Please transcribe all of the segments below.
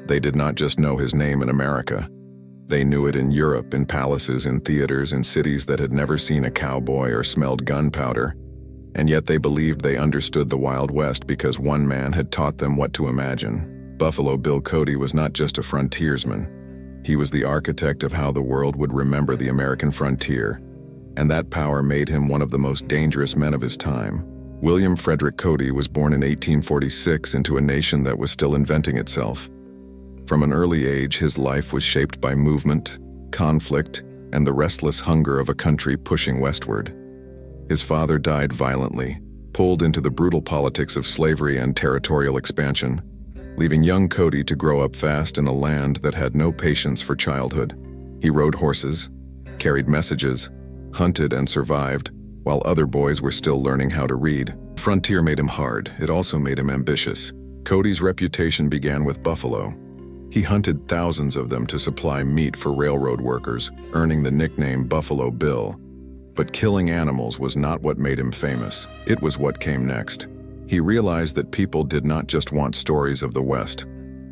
They did not just know his name in America. They knew it in Europe, in palaces, in theaters, in cities that had never seen a cowboy or smelled gunpowder. And yet they believed they understood the Wild West because one man had taught them what to imagine. Buffalo Bill Cody was not just a frontiersman. He was the architect of how the world would remember the American frontier, and that power made him one of the most dangerous men of his time. William Frederick Cody was born in 1846 into a nation that was still inventing itself. From an early age, his life was shaped by movement, conflict, and the restless hunger of a country pushing westward. His father died violently, pulled into the brutal politics of slavery and territorial expansion, leaving young Cody to grow up fast in a land that had no patience for childhood. He rode horses, carried messages, hunted and survived, while other boys were still learning how to read. The frontier made him hard. It also made him ambitious. Cody's reputation began with buffalo. He hunted thousands of them to supply meat for railroad workers, earning the nickname Buffalo Bill. But killing animals was not what made him famous. It was what came next. He realized that people did not just want stories of the West.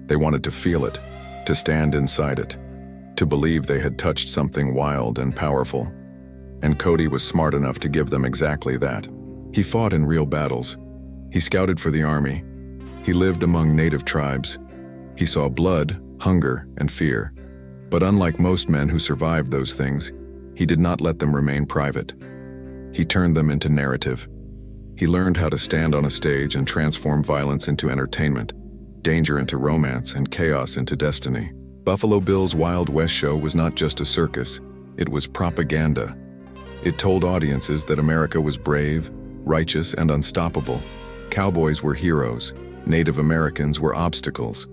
They wanted to feel it, to stand inside it, to believe they had touched something wild and powerful. And Cody was smart enough to give them exactly that. He fought in real battles. He scouted for the army. He lived among native tribes. He saw blood, hunger, and fear. But unlike most men who survived those things, he did not let them remain private. He turned them into narrative. He learned how to stand on a stage and transform violence into entertainment, danger into romance, and chaos into destiny. Buffalo Bill's Wild West show was not just a circus, it was propaganda. It told audiences that America was brave, righteous, and unstoppable. Cowboys were heroes. Native Americans were obstacles.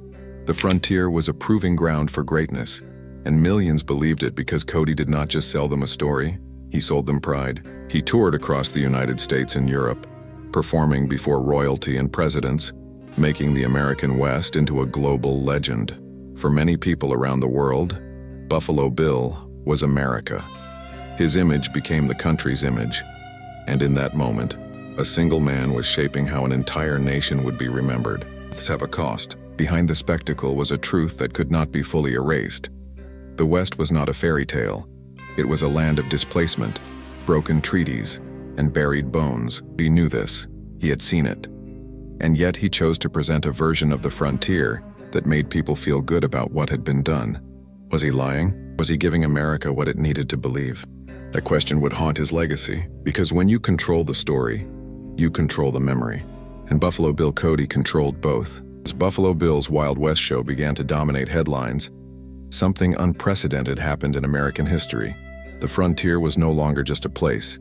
The frontier was a proving ground for greatness, and millions believed it because Cody did not just sell them a story, he sold them pride. He toured across the United States and Europe, performing before royalty and presidents, making the American West into a global legend. For many people around the world, Buffalo Bill was America. His image became the country's image, and in that moment, a single man was shaping how an entire nation would be remembered. Deaths have a cost. Behind the spectacle was a truth that could not be fully erased. The West was not a fairy tale. It was a land of displacement, broken treaties, and buried bones. He knew this. He had seen it. And yet he chose to present a version of the frontier that made people feel good about what had been done. Was he lying? Was he giving America what it needed to believe? That question would haunt his legacy, because when you control the story, you control the memory. And Buffalo Bill Cody controlled both. As Buffalo Bill's Wild West show began to dominate headlines, something unprecedented happened in American history. The frontier was no longer just a place.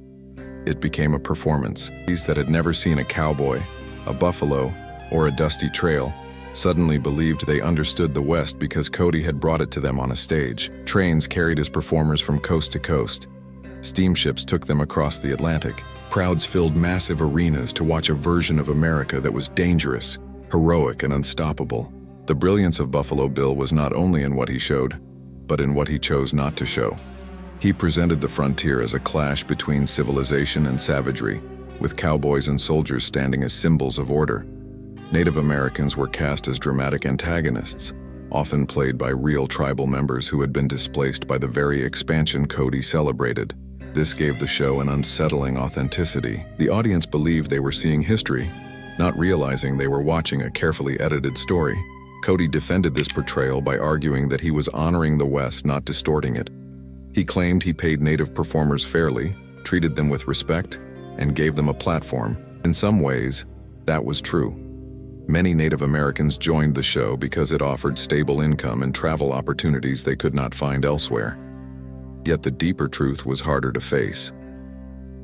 It became a performance. These that had never seen a cowboy, a buffalo, or a dusty trail suddenly believed they understood the West because Cody had brought it to them on a stage. Trains carried his performers from coast to coast. Steamships took them across the Atlantic. Crowds filled massive arenas to watch a version of America that was dangerous, heroic, and unstoppable. The brilliance of Buffalo Bill was not only in what he showed, but in what he chose not to show. He presented the frontier as a clash between civilization and savagery, with cowboys and soldiers standing as symbols of order. Native Americans were cast as dramatic antagonists, often played by real tribal members who had been displaced by the very expansion Cody celebrated. This gave the show an unsettling authenticity. The audience believed they were seeing history, not realizing they were watching a carefully edited story. Cody defended this portrayal by arguing that he was honoring the West, not distorting it. He claimed he paid Native performers fairly, treated them with respect, and gave them a platform. In some ways, that was true. Many Native Americans joined the show because it offered stable income and travel opportunities they could not find elsewhere. Yet the deeper truth was harder to face.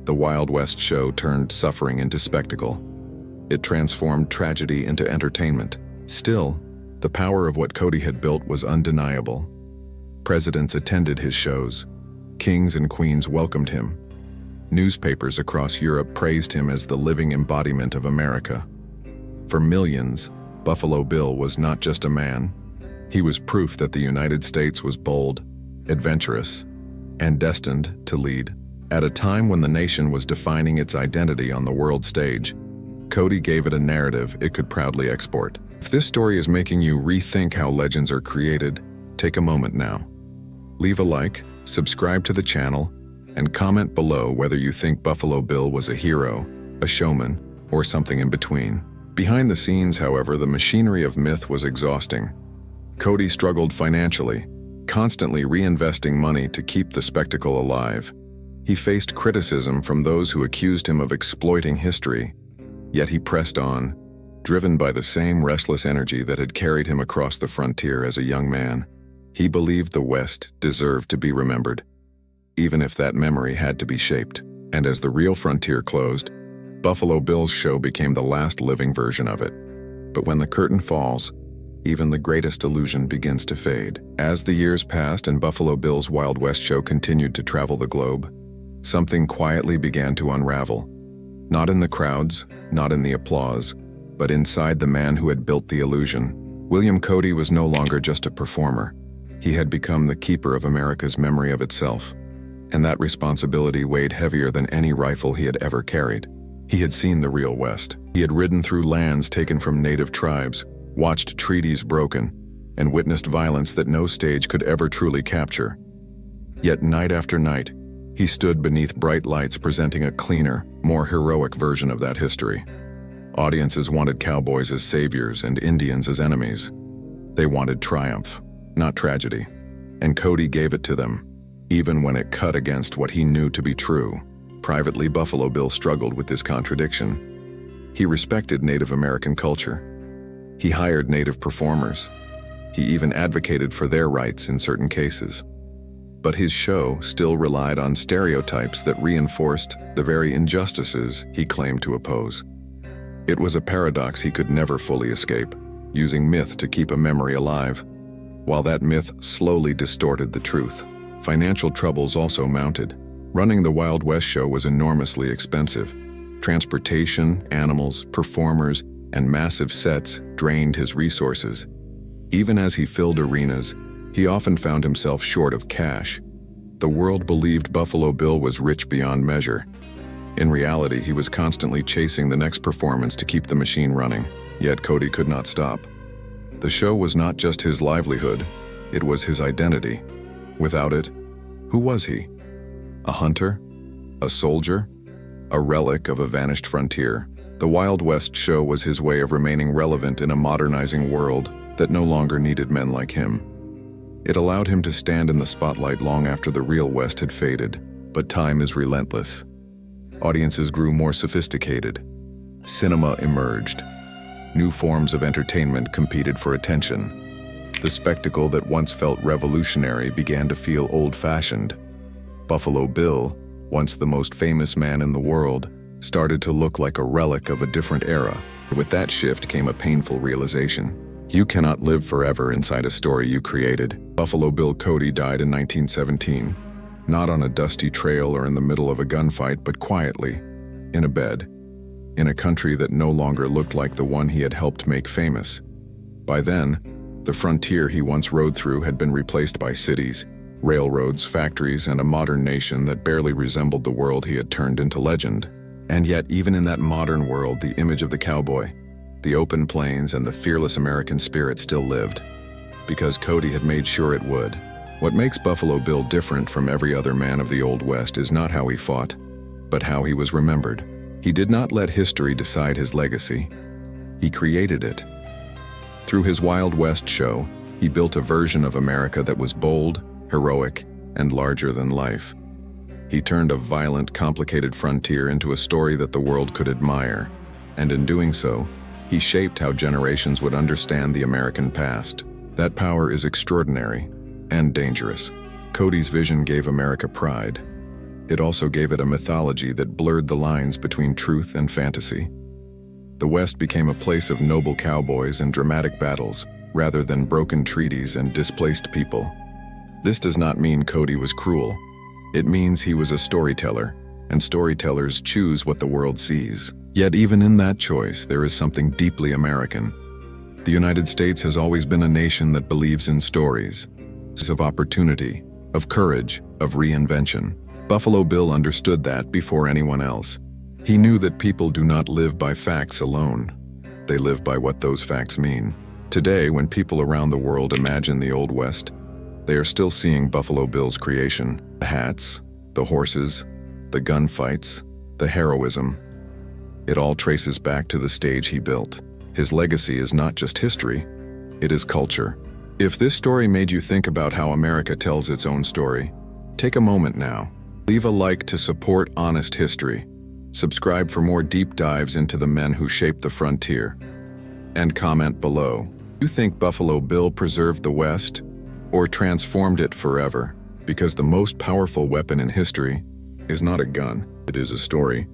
The Wild West show turned suffering into spectacle. It transformed tragedy into entertainment. Still, the power of what Cody had built was undeniable. Presidents attended his shows. Kings and queens welcomed him. Newspapers across Europe praised him as the living embodiment of America. For millions, Buffalo Bill was not just a man. He was proof that the United States was bold, adventurous, and destined to lead. At a time when the nation was defining its identity on the world stage, Cody gave it a narrative it could proudly export. If this story is making you rethink how legends are created, take a moment now. Leave a like, subscribe to the channel, and comment below whether you think Buffalo Bill was a hero, a showman, or something in between. Behind the scenes, however, the machinery of myth was exhausting. Cody struggled financially, constantly reinvesting money to keep the spectacle alive. He faced criticism from those who accused him of exploiting history, yet he pressed on, driven by the same restless energy that had carried him across the frontier as a young man. He believed the West deserved to be remembered, even if that memory had to be shaped. And as the real frontier closed, Buffalo Bill's show became the last living version of it. But when the curtain falls, even the greatest illusion begins to fade. As the years passed and Buffalo Bill's Wild West show continued to travel the globe, something quietly began to unravel. Not in the crowds, not in the applause, but inside the man who had built the illusion. William Cody was no longer just a performer. He had become the keeper of America's memory of itself, and that responsibility weighed heavier than any rifle he had ever carried. He had seen the real West. He had ridden through lands taken from native tribes, watched treaties broken, and witnessed violence that no stage could ever truly capture. Yet night after night, he stood beneath bright lights presenting a cleaner, more heroic version of that history. Audiences wanted cowboys as saviors and Indians as enemies. They wanted triumph, not tragedy, and Cody gave it to them, even when it cut against what he knew to be true. Privately, Buffalo Bill struggled with this contradiction. He respected Native American culture. He hired Native performers. He even advocated for their rights in certain cases. But his show still relied on stereotypes that reinforced the very injustices he claimed to oppose. It was a paradox he could never fully escape, using myth to keep a memory alive, while that myth slowly distorted the truth. Financial troubles also mounted. Running the Wild West show was enormously expensive. Transportation, animals, performers, and massive sets drained his resources. Even as he filled arenas, he often found himself short of cash. The world believed Buffalo Bill was rich beyond measure. In reality, he was constantly chasing the next performance to keep the machine running, yet Cody could not stop. The show was not just his livelihood, it was his identity. Without it, who was he? A hunter? A soldier? A relic of a vanished frontier? The Wild West show was his way of remaining relevant in a modernizing world that no longer needed men like him. It allowed him to stand in the spotlight long after the real West had faded, but time is relentless. Audiences grew more sophisticated. Cinema emerged. New forms of entertainment competed for attention. The spectacle that once felt revolutionary began to feel old-fashioned. Buffalo Bill, once the most famous man in the world, started to look like a relic of a different era. With that shift came a painful realization. You cannot live forever inside a story you created. Buffalo Bill Cody died in 1917. Not on a dusty trail or in the middle of a gunfight, but quietly, in a bed, in a country that no longer looked like the one he had helped make famous. By then, the frontier he once rode through had been replaced by cities, railroads, factories, and a modern nation that barely resembled the world he had turned into legend. And yet, even in that modern world, the image of the cowboy, the open plains, and the fearless American spirit still lived, because Cody had made sure it would. What makes Buffalo Bill different from every other man of the Old West is not how he fought, but how he was remembered. He did not let history decide his legacy. He created it. Through his Wild West show, he built a version of America that was bold, heroic, and larger than life. He turned a violent, complicated frontier into a story that the world could admire, and in doing so, he shaped how generations would understand the American past. That power is extraordinary and dangerous. Cody's vision gave America pride. It also gave it a mythology that blurred the lines between truth and fantasy. The West became a place of noble cowboys and dramatic battles, rather than broken treaties and displaced people. This does not mean Cody was cruel. It means he was a storyteller, and storytellers choose what the world sees. Yet even in that choice, there is something deeply American. The United States has always been a nation that believes in stories, of opportunity, of courage, of reinvention. Buffalo Bill understood that before anyone else. He knew that people do not live by facts alone. They live by what those facts mean. Today, when people around the world imagine the Old West, they are still seeing Buffalo Bill's creation. The hats, the horses, the gunfights, the heroism. It all traces back to the stage he built. His legacy is not just history, it is culture. If this story made you think about how America tells its own story, take a moment now. Leave a like to support honest history. Subscribe for more deep dives into the men who shaped the frontier. And comment below. Do you think Buffalo Bill preserved the West or transformed it forever? Because the most powerful weapon in history is not a gun, it is a story.